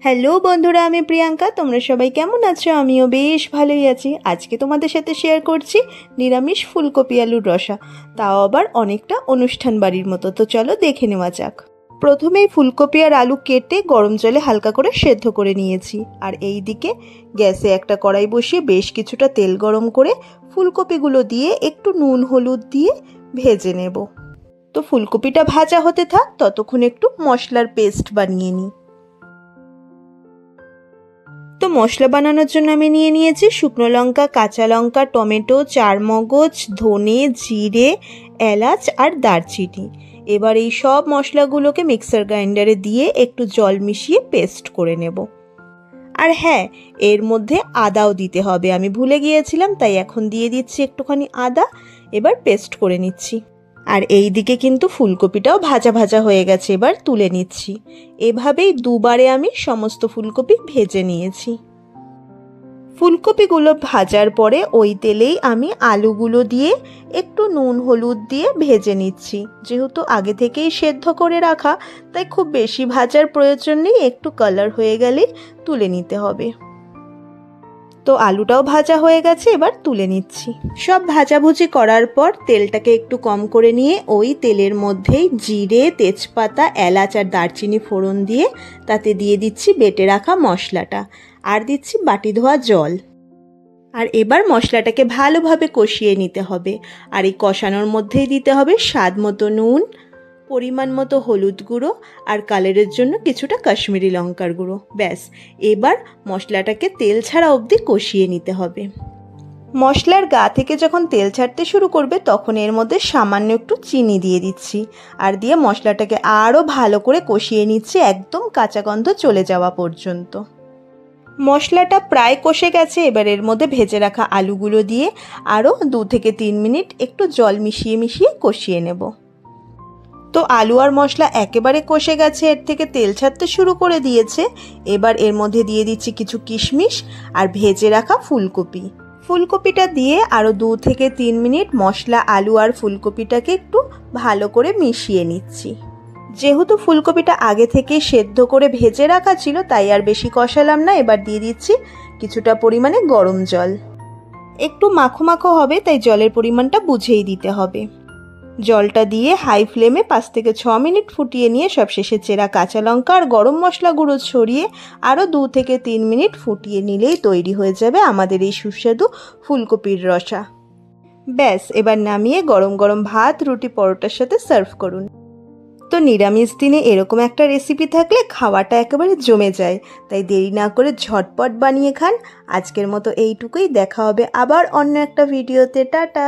Hello বন্ধুরা, আমি প্রিয়াঙ্কা। তোমরা সবাই কেমন আছো? আমিও বেশ ভালোই আছি। আজকে তোমাদের সাথে শেয়ার করছি নিরামিষ ফুলকপি আলুর রসা, তাও আবার অনেকটা অনুষ্ঠান বাড়ির মতো। তো চলো দেখে নেওয়া যাক। প্রথমেই ফুলকপি আর আলু কেটে গরম জলে হালকা করে সেদ্ধ করে নিয়েছি। আর এই দিকে গ্যাসে একটা কড়াই বসিয়ে বেশ কিছুটা তেল গরম করে ফুলকপিগুলো দিয়ে একটু নুন হলুদ দিয়ে ভেজে নেব। তো ফুলকপিটা ভাজা হতে থাক, ততক্ষণ একটু মশলার পেস্ট বানিয়ে নিই। তো মশলা বানানোর জন্য আমি নিয়ে নিয়েছি শুকনো লঙ্কা, কাঁচা লঙ্কা, টমেটো, চারমগজ, ধনে, জিরে, এলাচ আর দারচিনি। এবার এই সব মশলাগুলোকে মিক্সার গ্রাইন্ডারে দিয়ে একটু জল মিশিয়ে পেস্ট করে নেব। আর হ্যাঁ, এর মধ্যে আদাও দিতে হবে, আমি ভুলে গিয়েছিলাম, তাই এখন দিয়ে দিচ্ছি একটুখানি আদা। এবার পেস্ট করে নিচ্ছি। আর এই দিকে কিন্তু ফুলকপিটাও ভাজা ভাজা হয়ে গেছে, এবার তুলে নিচ্ছি। এভাবেই দুবারে আমি সমস্ত ফুলকপি ভেজে নিয়েছি। ফুলকপিগুলো ভাজার পরে ওই তেলেই আমি আলুগুলো দিয়ে একটু নুন হলুদ দিয়ে ভেজে নিচ্ছি। যেহেতু আগে থেকেই সেদ্ধ করে রাখা, তাই খুব বেশি ভাজার প্রয়োজন নেই, একটু কালার হয়ে গেলেই তুলে নিতে হবে। তো আলুটাও ভাজা হয়ে গেছে, এবার তুলে নিচ্ছি। সব ভাজাভুজি করার পর তেলটাকে একটু কম করে নিয়ে ওই তেলের মধ্যেই জিরে, তেজপাতা, এলাচ আর দারচিনি ফোড়ন দিয়ে তাতে দিয়ে দিচ্ছি বেটে রাখা মশলাটা, আর দিচ্ছি বাটি ধোয়া জল। আর এবার মশলাটাকে ভালোভাবে কষিয়ে নিতে হবে। আর এই কষানোর মধ্যেই দিতে হবে স্বাদ মতো নুন, পরিমাণ মতো হলুদ গুঁড়ো আর কালারের জন্য কিছুটা কাশ্মীরি লঙ্কার গুঁড়ো। ব্যাস, এবার মশলাটাকে তেল ছাড়া অবধি কষিয়ে নিতে হবে। মশলার গা থেকে যখন তেল ছাড়তে শুরু করবে, তখন এর মধ্যে সামান্য একটু চিনি দিয়ে দিচ্ছি। আর দিয়ে মশলাটাকে আরও ভালো করে কষিয়ে নিচ্ছি, একদম কাঁচা গন্ধ চলে যাওয়া পর্যন্ত। মশলাটা প্রায় কষে গেছে, এবার এর মধ্যে ভেজে রাখা আলুগুলো দিয়ে আরও 2 থেকে 3 মিনিট একটু জল মিশিয়ে মিশিয়ে কষিয়ে নেব। তো আলু আর মশলা একেবারে কষে গেছে, এর থেকে তেল ছাড়তে শুরু করে দিয়েছে। এবার এর মধ্যে দিয়ে দিচ্ছি কিছু কিশমিশ আর ভেজে রাখা ফুলকপি। ফুলকপিটা দিয়ে আরও 2 থেকে 3 মিনিট মশলা, আলু আর ফুলকপিটাকে একটু ভালো করে মিশিয়ে নিচ্ছি। যেহেতু ফুলকপিটা আগে থেকে সেদ্ধ করে ভেজে রাখা ছিল, তাই আর বেশি কষালাম না। এবার দিয়ে দিচ্ছি কিছুটা পরিমাণে গরম জল। একটু মাখো মাখো হবে, তাই জলের পরিমাণটা বুঝেই দিতে হবে। জলটা দিয়ে হাই ফ্লেমে 5 থেকে 6 মিনিট ফুটিয়ে নিয়ে সবশেষে চেরা কাঁচা লঙ্কা আর গরম মশলা গুঁড়ো ছড়িয়ে আরও 2 থেকে 3 মিনিট ফুটিয়ে নিলেই তৈরি হয়ে যাবে আমাদের এই সুস্বাদু ফুলকপির রসা। ব্যাস, এবার নামিয়ে গরম গরম ভাত, রুটি, পরোটার সাথে সার্ভ করুন। তো নিরামিষ দিনে এরকম একটা রেসিপি থাকলে খাওয়াটা একেবারে জমে যায়, তাই দেরি না করে ঝটপট বানিয়ে খান। আজকের মতো এইটুকুই, দেখা হবে আবার অন্য একটা ভিডিওতে। টাটা।